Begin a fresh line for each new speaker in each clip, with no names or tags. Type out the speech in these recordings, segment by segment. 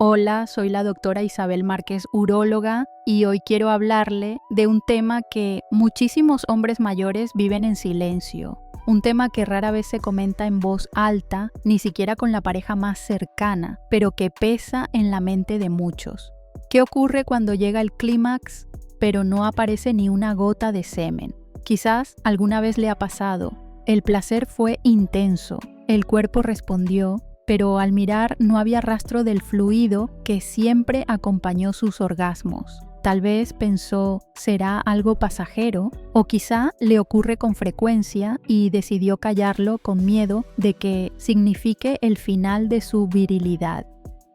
Hola, soy la doctora Isabel Márquez, uróloga, y hoy quiero hablarle de un tema que muchísimos hombres mayores viven en silencio. Un tema que rara vez se comenta en voz alta, ni siquiera con la pareja más cercana, pero que pesa en la mente de muchos. ¿Qué ocurre cuando llega el clímax, pero no aparece ni una gota de semen? Quizás alguna vez le ha pasado. El placer fue intenso, el cuerpo respondió, pero al mirar no había rastro del fluido que siempre acompañó sus orgasmos. Tal vez pensó, ¿será algo pasajero? O quizá le ocurre con frecuencia y decidió callarlo con miedo de que signifique el final de su virilidad.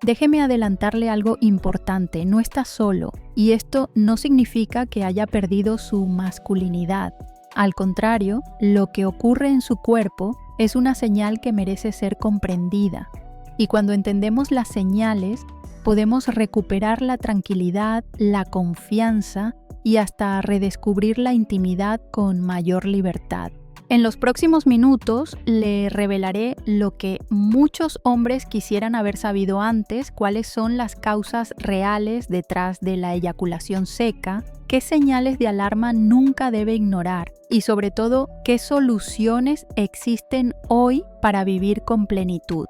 Déjeme adelantarle algo importante, no está solo, y esto no significa que haya perdido su masculinidad. Al contrario, lo que ocurre en su cuerpo es una señal que merece ser comprendida. Y cuando entendemos las señales, podemos recuperar la tranquilidad, la confianza y hasta redescubrir la intimidad con mayor libertad. En los próximos minutos le revelaré lo que muchos hombres quisieran haber sabido antes, cuáles son las causas reales detrás de la eyaculación seca, qué señales de alarma nunca debe ignorar y sobre todo qué soluciones existen hoy para vivir con plenitud.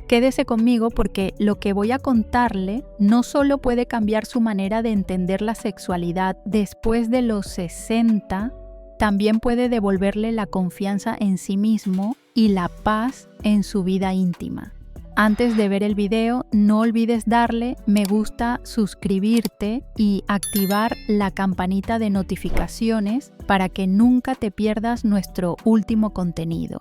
Quédese conmigo porque lo que voy a contarle no solo puede cambiar su manera de entender la sexualidad después de los 60, también puede devolverle la confianza en sí mismo y la paz en su vida íntima. Antes de ver el video, no olvides darle me gusta, suscribirte y activar la campanita de notificaciones para que nunca te pierdas nuestro último contenido.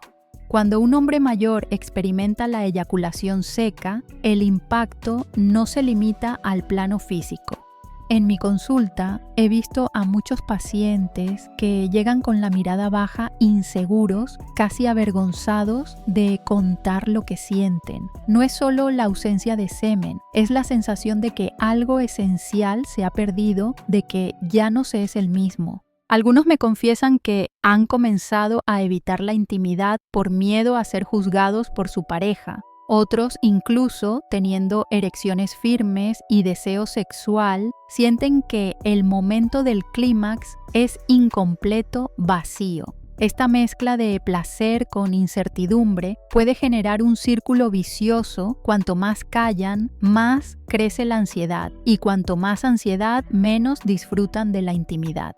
Cuando un hombre mayor experimenta la eyaculación seca, el impacto no se limita al plano físico. En mi consulta he visto a muchos pacientes que llegan con la mirada baja, inseguros, casi avergonzados de contar lo que sienten. No es solo la ausencia de semen, es la sensación de que algo esencial se ha perdido, de que ya no se es el mismo. Algunos me confiesan que han comenzado a evitar la intimidad por miedo a ser juzgados por su pareja. Otros, incluso teniendo erecciones firmes y deseo sexual, sienten que el momento del clímax es incompleto, vacío. Esta mezcla de placer con incertidumbre puede generar un círculo vicioso. Cuanto más callan, más crece la ansiedad, y cuanto más ansiedad, menos disfrutan de la intimidad.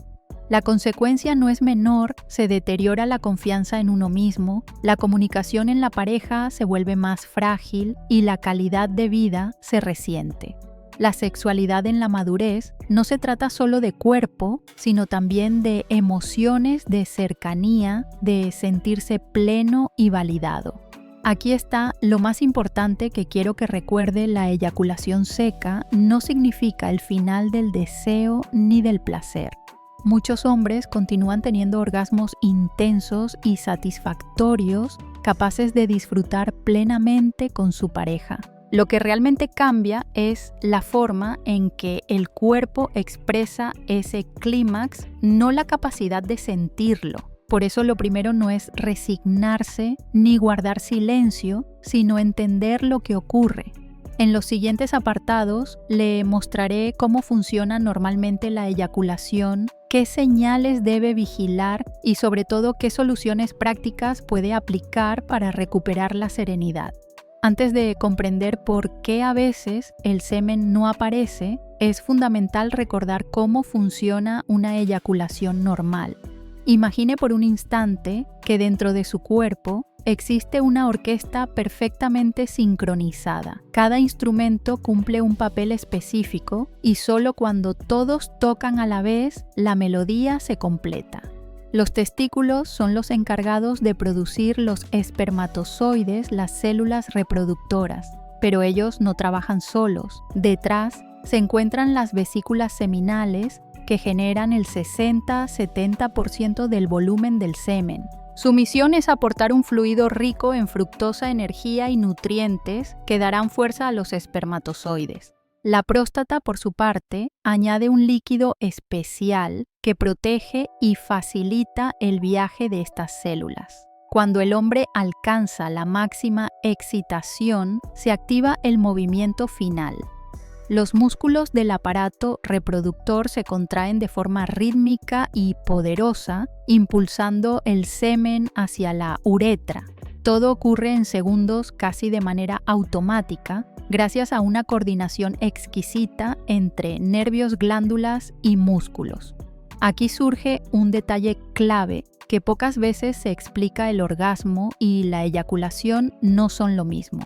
La consecuencia no es menor, se deteriora la confianza en uno mismo, la comunicación en la pareja se vuelve más frágil y la calidad de vida se resiente. La sexualidad en la madurez no se trata solo de cuerpo, sino también de emociones, de cercanía, de sentirse pleno y validado. Aquí está lo más importante que quiero que recuerde: la eyaculación seca no significa el final del deseo ni del placer. Muchos hombres continúan teniendo orgasmos intensos y satisfactorios, capaces de disfrutar plenamente con su pareja. Lo que realmente cambia es la forma en que el cuerpo expresa ese clímax, no la capacidad de sentirlo. Por eso lo primero no es resignarse ni guardar silencio, sino entender lo que ocurre. En los siguientes apartados le mostraré cómo funciona normalmente la eyaculación, qué señales debe vigilar y sobre todo qué soluciones prácticas puede aplicar para recuperar la serenidad. Antes de comprender por qué a veces el semen no aparece, es fundamental recordar cómo funciona una eyaculación normal. Imagine por un instante que dentro de su cuerpo existe una orquesta perfectamente sincronizada. Cada instrumento cumple un papel específico y solo cuando todos tocan a la vez, la melodía se completa. Los testículos son los encargados de producir los espermatozoides, las células reproductoras, pero ellos no trabajan solos. Detrás se encuentran las vesículas seminales que generan el 60-70% del volumen del semen. Su misión es aportar un fluido rico en fructosa, energía y nutrientes que darán fuerza a los espermatozoides. La próstata, por su parte, añade un líquido especial que protege y facilita el viaje de estas células. Cuando el hombre alcanza la máxima excitación, se activa el movimiento final. Los músculos del aparato reproductor se contraen de forma rítmica y poderosa, impulsando el semen hacia la uretra. Todo ocurre en segundos casi de manera automática, gracias a una coordinación exquisita entre nervios, glándulas y músculos. Aquí surge un detalle clave, que pocas veces se explica: el orgasmo y la eyaculación no son lo mismo.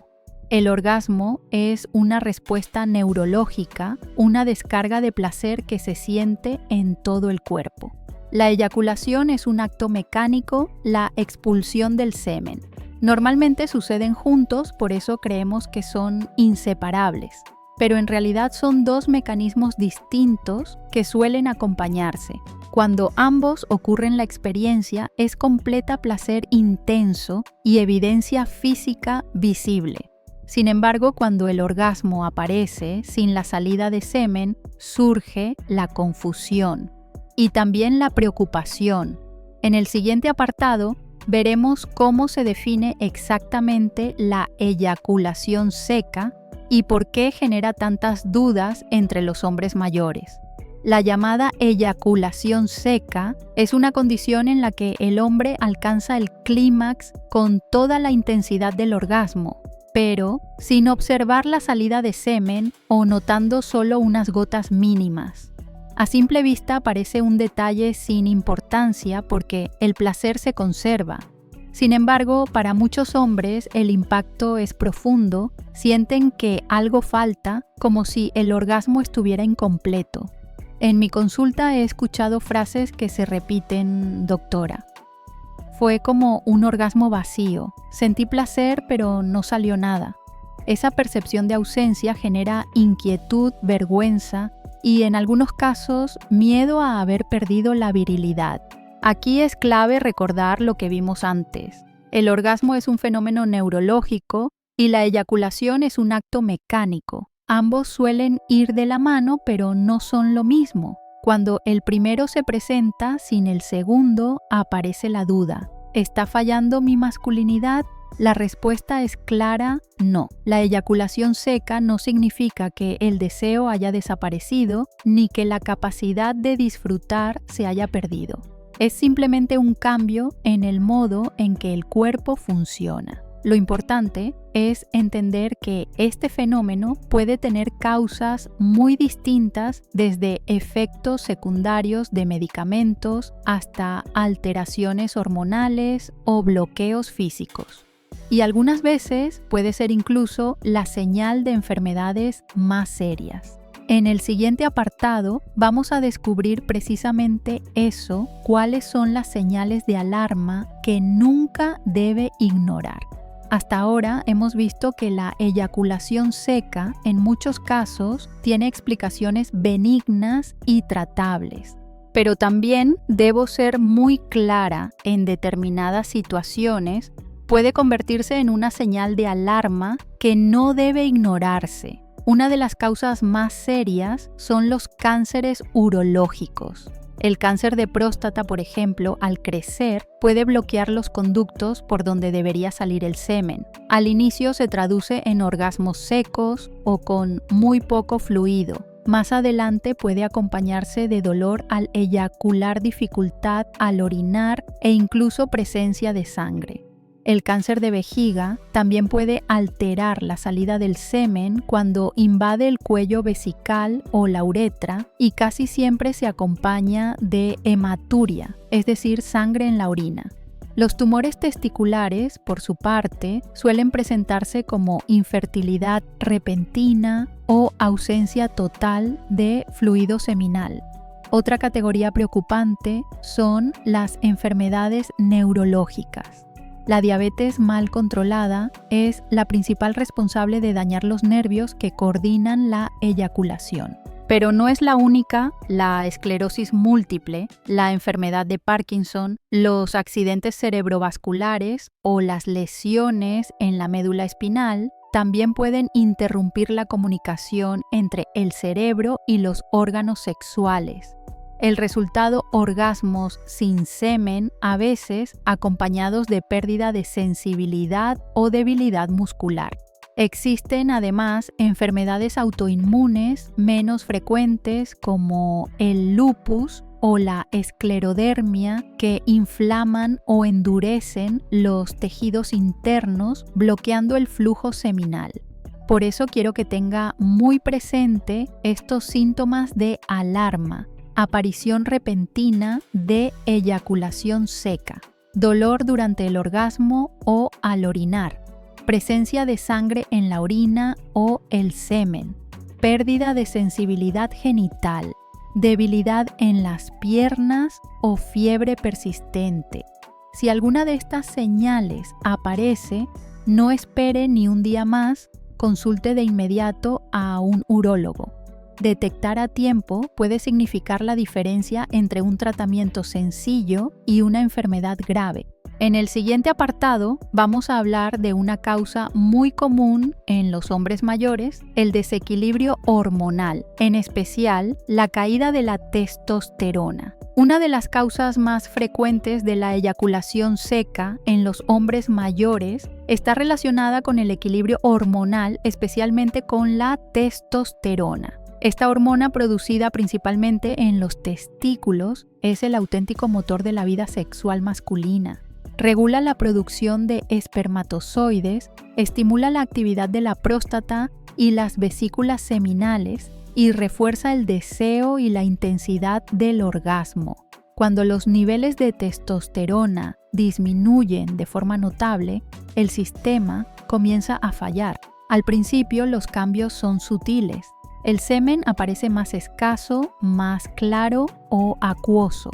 El orgasmo es una respuesta neurológica, una descarga de placer que se siente en todo el cuerpo. La eyaculación es un acto mecánico, la expulsión del semen. Normalmente suceden juntos, por eso creemos que son inseparables, pero en realidad son dos mecanismos distintos que suelen acompañarse. Cuando ambos ocurren, la experiencia es completa placer intenso y evidencia física visible. Sin embargo, cuando el orgasmo aparece sin la salida de semen, surge la confusión y también la preocupación. En el siguiente apartado veremos cómo se define exactamente la eyaculación seca y por qué genera tantas dudas entre los hombres mayores. La llamada eyaculación seca es una condición en la que el hombre alcanza el clímax con toda la intensidad del orgasmo, pero sin observar la salida de semen o notando solo unas gotas mínimas. A simple vista parece un detalle sin importancia porque el placer se conserva. Sin embargo, para muchos hombres el impacto es profundo, sienten que algo falta, como si el orgasmo estuviera incompleto. En mi consulta he escuchado frases que se repiten: doctora, fue como un orgasmo vacío, sentí placer pero no salió nada. Esa percepción de ausencia genera inquietud, vergüenza y en algunos casos miedo a haber perdido la virilidad. Aquí es clave recordar lo que vimos antes. El orgasmo es un fenómeno neurológico y la eyaculación es un acto mecánico. Ambos suelen ir de la mano, pero no son lo mismo. Cuando el primero se presenta, sin el segundo, aparece la duda. ¿Está fallando mi masculinidad? La respuesta es clara: no. La eyaculación seca no significa que el deseo haya desaparecido, ni que la capacidad de disfrutar se haya perdido. Es simplemente un cambio en el modo en que el cuerpo funciona. Lo importante es entender que este fenómeno puede tener causas muy distintas, desde efectos secundarios de medicamentos hasta alteraciones hormonales o bloqueos físicos. Y algunas veces puede ser incluso la señal de enfermedades más serias. En el siguiente apartado vamos a descubrir precisamente eso, cuáles son las señales de alarma que nunca debe ignorar. Hasta ahora hemos visto que la eyaculación seca en muchos casos tiene explicaciones benignas y tratables, pero también debo ser muy clara: en determinadas situaciones puede convertirse en una señal de alarma que no debe ignorarse. Una de las causas más serias son los cánceres urológicos. El cáncer de próstata, por ejemplo, al crecer, puede bloquear los conductos por donde debería salir el semen. Al inicio se traduce en orgasmos secos o con muy poco fluido. Más adelante puede acompañarse de dolor al eyacular, dificultad al orinar e incluso presencia de sangre. El cáncer de vejiga también puede alterar la salida del semen cuando invade el cuello vesical o la uretra, y casi siempre se acompaña de hematuria, es decir, sangre en la orina. Los tumores testiculares, por su parte, suelen presentarse como infertilidad repentina o ausencia total de fluido seminal. Otra categoría preocupante son las enfermedades neurológicas. La diabetes mal controlada es la principal responsable de dañar los nervios que coordinan la eyaculación. Pero no es la única. La esclerosis múltiple, la enfermedad de Parkinson, los accidentes cerebrovasculares o las lesiones en la médula espinal también pueden interrumpir la comunicación entre el cerebro y los órganos sexuales. El resultado: orgasmos sin semen, a veces acompañados de pérdida de sensibilidad o debilidad muscular. Existen además enfermedades autoinmunes menos frecuentes como el lupus o la esclerodermia que inflaman o endurecen los tejidos internos bloqueando el flujo seminal. Por eso quiero que tenga muy presente estos síntomas de alarma: aparición repentina de eyaculación seca, dolor durante el orgasmo o al orinar, presencia de sangre en la orina o el semen, pérdida de sensibilidad genital, debilidad en las piernas o fiebre persistente. Si alguna de estas señales aparece, no espere ni un día más, consulte de inmediato a un urólogo. Detectar a tiempo puede significar la diferencia entre un tratamiento sencillo y una enfermedad grave. En el siguiente apartado vamos a hablar de una causa muy común en los hombres mayores, el desequilibrio hormonal, en especial la caída de la testosterona. Una de las causas más frecuentes de la eyaculación seca en los hombres mayores está relacionada con el equilibrio hormonal, especialmente con la testosterona. Esta hormona, producida principalmente en los testículos, es el auténtico motor de la vida sexual masculina. Regula la producción de espermatozoides, estimula la actividad de la próstata y las vesículas seminales y refuerza el deseo y la intensidad del orgasmo. Cuando los niveles de testosterona disminuyen de forma notable, el sistema comienza a fallar. Al principio los cambios son sutiles. El semen aparece más escaso, más claro o acuoso.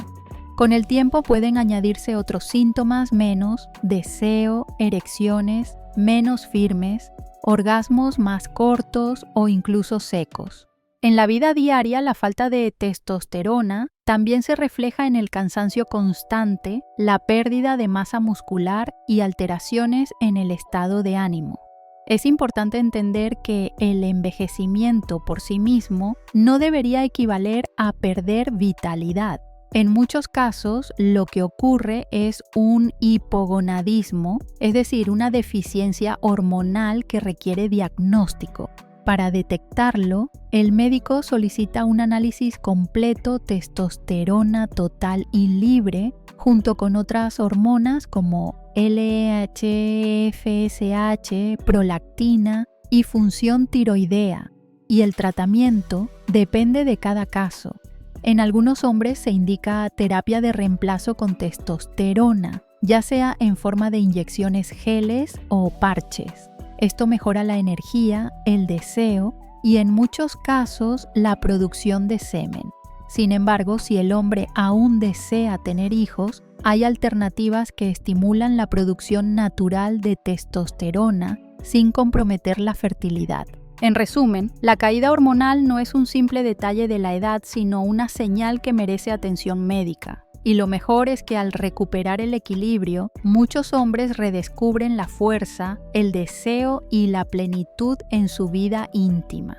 Con el tiempo pueden añadirse otros síntomas menos deseo, erecciones menos firmes, orgasmos más cortos o incluso secos. En la vida diaria, la falta de testosterona también se refleja en el cansancio constante, la pérdida de masa muscular y alteraciones en el estado de ánimo. Es importante entender que el envejecimiento por sí mismo no debería equivaler a perder vitalidad. En muchos casos, lo que ocurre es un hipogonadismo, es decir, una deficiencia hormonal que requiere diagnóstico. Para detectarlo, el médico solicita un análisis completo testosterona total y libre, junto con otras hormonas como LH, FSH, prolactina y función tiroidea, y el tratamiento depende de cada caso. En algunos hombres se indica terapia de reemplazo con testosterona, ya sea en forma de inyecciones geles o parches. Esto mejora la energía, el deseo y en muchos casos la producción de semen. Sin embargo, si el hombre aún desea tener hijos, hay alternativas que estimulan la producción natural de testosterona sin comprometer la fertilidad. En resumen, la caída hormonal no es un simple detalle de la edad, sino una señal que merece atención médica. Y lo mejor es que al recuperar el equilibrio, muchos hombres redescubren la fuerza, el deseo y la plenitud en su vida íntima.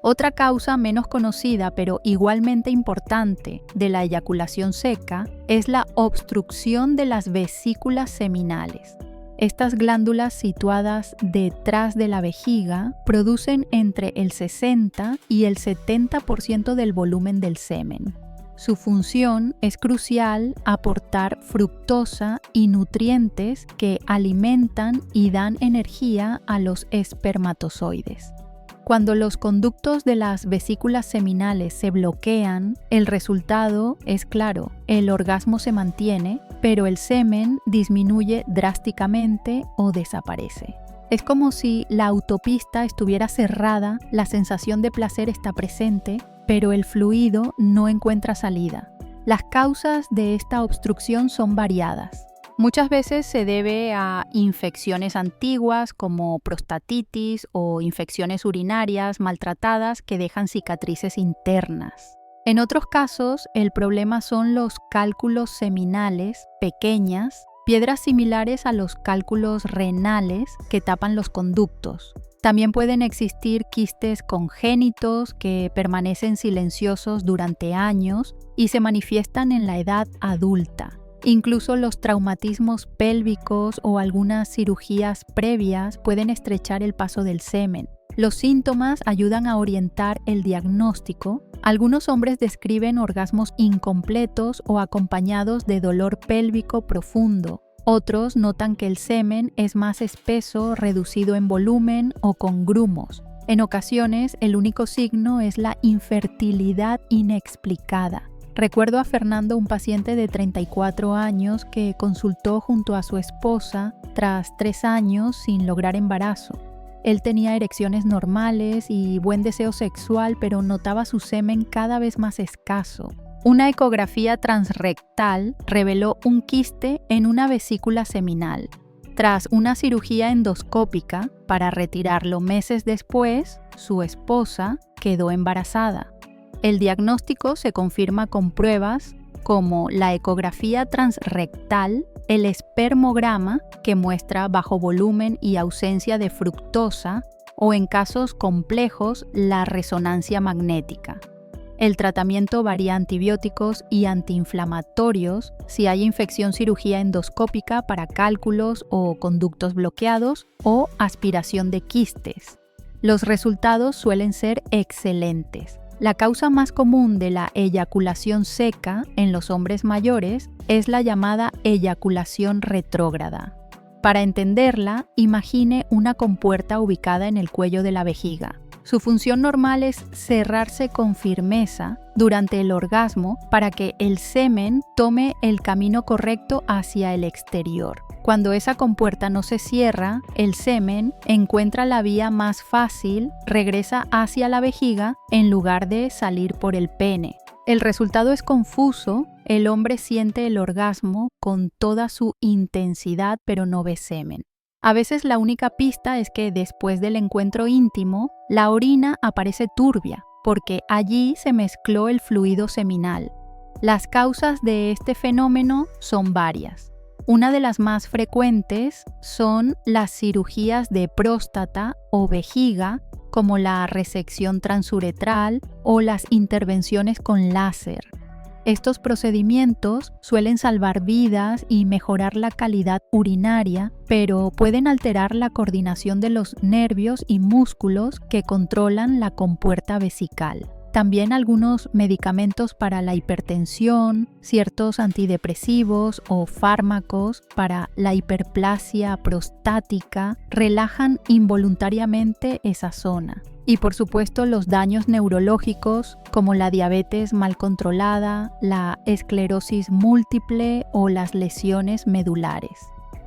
Otra causa menos conocida pero igualmente importante de la eyaculación seca es la obstrucción de las vesículas seminales. Estas glándulas situadas detrás de la vejiga producen entre el 60 y el 70% del volumen del semen. Su función es crucial aportar fructosa y nutrientes que alimentan y dan energía a los espermatozoides. Cuando los conductos de las vesículas seminales se bloquean, el resultado es claro: el orgasmo se mantiene, pero el semen disminuye drásticamente o desaparece. Es como si la autopista estuviera cerrada, la sensación de placer está presente, pero el fluido no encuentra salida. Las causas de esta obstrucción son variadas. Muchas veces se debe a infecciones antiguas como prostatitis o infecciones urinarias maltratadas que dejan cicatrices internas. En otros casos, el problema son los cálculos seminales pequeñas, piedras similares a los cálculos renales que tapan los conductos. También pueden existir quistes congénitos que permanecen silenciosos durante años y se manifiestan en la edad adulta. Incluso los traumatismos pélvicos o algunas cirugías previas pueden estrechar el paso del semen. Los síntomas ayudan a orientar el diagnóstico. Algunos hombres describen orgasmos incompletos o acompañados de dolor pélvico profundo. Otros notan que el semen es más espeso, reducido en volumen o con grumos. En ocasiones, el único signo es la infertilidad inexplicada. Recuerdo a Fernando, un paciente de 34 años que consultó junto a su esposa tras 3 años sin lograr embarazo. Él tenía erecciones normales y buen deseo sexual, pero notaba su semen cada vez más escaso. Una ecografía transrectal reveló un quiste en una vesícula seminal. Tras una cirugía endoscópica para retirarlo meses después, su esposa quedó embarazada. El diagnóstico se confirma con pruebas como la ecografía transrectal, el espermograma, que muestra bajo volumen y ausencia de fructosa, o en casos complejos, la resonancia magnética. El tratamiento varía antibióticos y antiinflamatorios. Si hay infección, cirugía endoscópica para cálculos o conductos bloqueados o aspiración de quistes. Los resultados suelen ser excelentes. La causa más común de la eyaculación seca en los hombres mayores es la llamada eyaculación retrógrada. Para entenderla, imagine una compuerta ubicada en el cuello de la vejiga. Su función normal es cerrarse con firmeza durante el orgasmo para que el semen tome el camino correcto hacia el exterior. Cuando esa compuerta no se cierra, el semen encuentra la vía más fácil, regresa hacia la vejiga en lugar de salir por el pene. El resultado es confuso. El hombre siente el orgasmo con toda su intensidad, pero no ve semen. A veces la única pista es que después del encuentro íntimo, la orina aparece turbia, porque allí se mezcló el fluido seminal. Las causas de este fenómeno son varias. Una de las más frecuentes son las cirugías de próstata o vejiga, como la resección transuretral o las intervenciones con láser. Estos procedimientos suelen salvar vidas y mejorar la calidad urinaria, pero pueden alterar la coordinación de los nervios y músculos que controlan la compuerta vesical. También algunos medicamentos para la hipertensión, ciertos antidepresivos o fármacos para la hiperplasia prostática relajan involuntariamente esa zona. Y por supuesto los daños neurológicos como la diabetes mal controlada, la esclerosis múltiple o las lesiones medulares.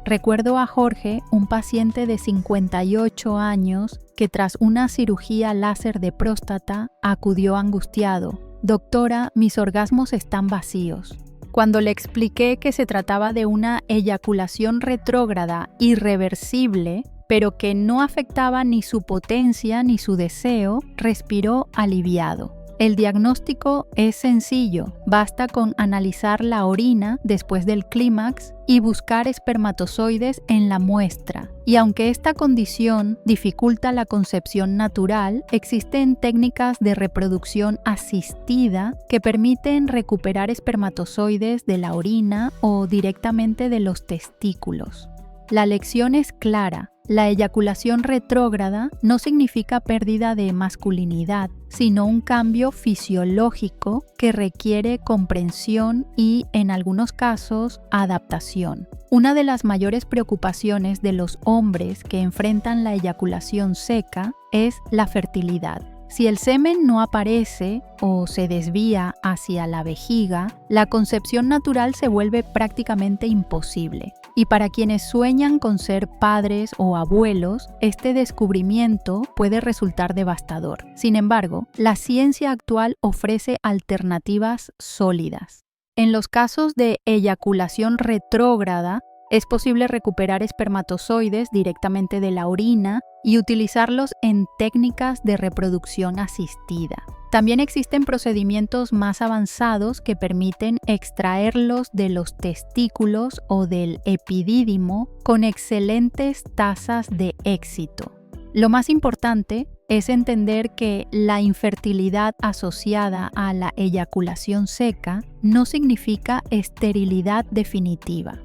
Recuerdo a Jorge, un paciente de 58 años que tras una cirugía láser de próstata acudió angustiado. Doctora, mis orgasmos están vacíos. Cuando le expliqué que se trataba de una eyaculación retrógrada irreversible, pero que no afectaba ni su potencia ni su deseo, respiró aliviado. El diagnóstico es sencillo, basta con analizar la orina después del clímax y buscar espermatozoides en la muestra. Y aunque esta condición dificulta la concepción natural, existen técnicas de reproducción asistida que permiten recuperar espermatozoides de la orina o directamente de los testículos. La lección es clara. La eyaculación retrógrada no significa pérdida de masculinidad, sino un cambio fisiológico que requiere comprensión y, en algunos casos, adaptación. Una de las mayores preocupaciones de los hombres que enfrentan la eyaculación seca es la fertilidad. Si el semen no aparece o se desvía hacia la vejiga, la concepción natural se vuelve prácticamente imposible. Y para quienes sueñan con ser padres o abuelos, este descubrimiento puede resultar devastador. Sin embargo, la ciencia actual ofrece alternativas sólidas. En los casos de eyaculación retrógrada, es posible recuperar espermatozoides directamente de la orina y utilizarlos en técnicas de reproducción asistida. También existen procedimientos más avanzados que permiten extraerlos de los testículos o del epidídimo con excelentes tasas de éxito. Lo más importante es entender que la infertilidad asociada a la eyaculación seca no significa esterilidad definitiva.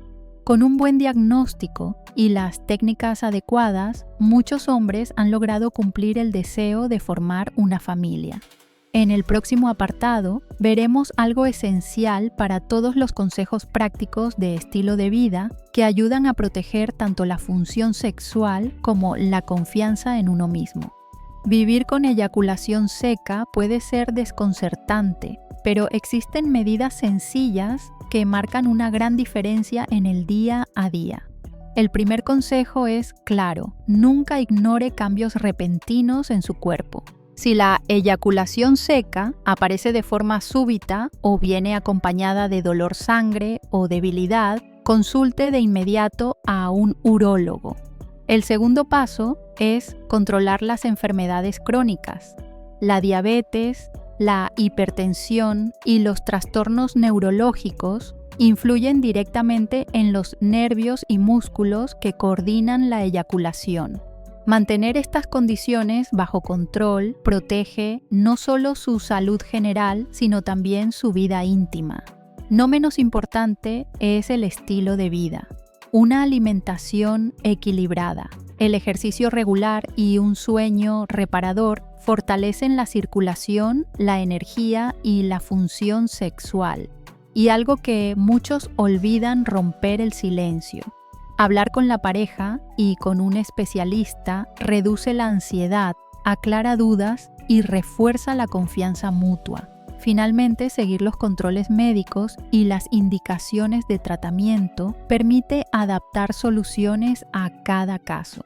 Con un buen diagnóstico y las técnicas adecuadas, muchos hombres han logrado cumplir el deseo de formar una familia. En el próximo apartado veremos algo esencial para todos los consejos prácticos de estilo de vida que ayudan a proteger tanto la función sexual como la confianza en uno mismo. Vivir con eyaculación seca puede ser desconcertante, pero existen medidas sencillas que marcan una gran diferencia en el día a día. El primer consejo es claro: nunca ignore cambios repentinos en su cuerpo. Si la eyaculación seca aparece de forma súbita o viene acompañada de dolor sangre o debilidad, consulte de inmediato a un urólogo. El segundo paso es controlar las enfermedades crónicas. La diabetes, la hipertensión y los trastornos neurológicos influyen directamente en los nervios y músculos que coordinan la eyaculación. Mantener estas condiciones bajo control protege no solo su salud general, sino también su vida íntima. No menos importante es el estilo de vida. Una alimentación equilibrada, el ejercicio regular y un sueño reparador fortalecen la circulación, la energía y la función sexual. Y algo que muchos olvidan: romper el silencio. Hablar con la pareja y con un especialista reduce la ansiedad, aclara dudas y refuerza la confianza mutua. Finalmente, seguir los controles médicos y las indicaciones de tratamiento permite adaptar soluciones a cada caso.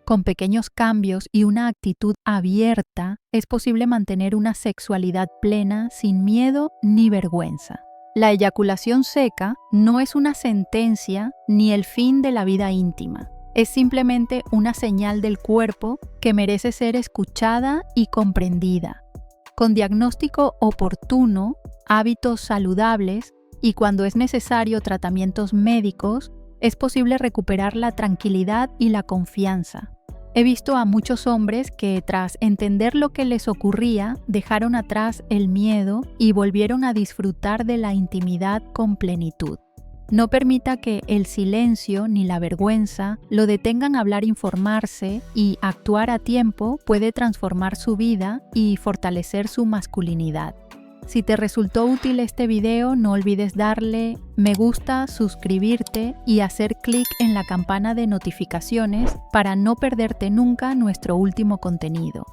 Con pequeños cambios y una actitud abierta, es posible mantener una sexualidad plena sin miedo ni vergüenza. La eyaculación seca no es una sentencia ni el fin de la vida íntima. Es simplemente una señal del cuerpo que merece ser escuchada y comprendida. Con diagnóstico oportuno, hábitos saludables y, cuando es necesario, tratamientos médicos, es posible recuperar la tranquilidad y la confianza. He visto a muchos hombres que, tras entender lo que les ocurría, dejaron atrás el miedo y volvieron a disfrutar de la intimidad con plenitud. No permita que el silencio ni la vergüenza lo detengan a hablar, informarse, y actuar a tiempo puede transformar su vida y fortalecer su masculinidad. Si te resultó útil este video, no olvides darle me gusta, suscribirte y hacer clic en la campana de notificaciones para no perderte nunca nuestro último contenido.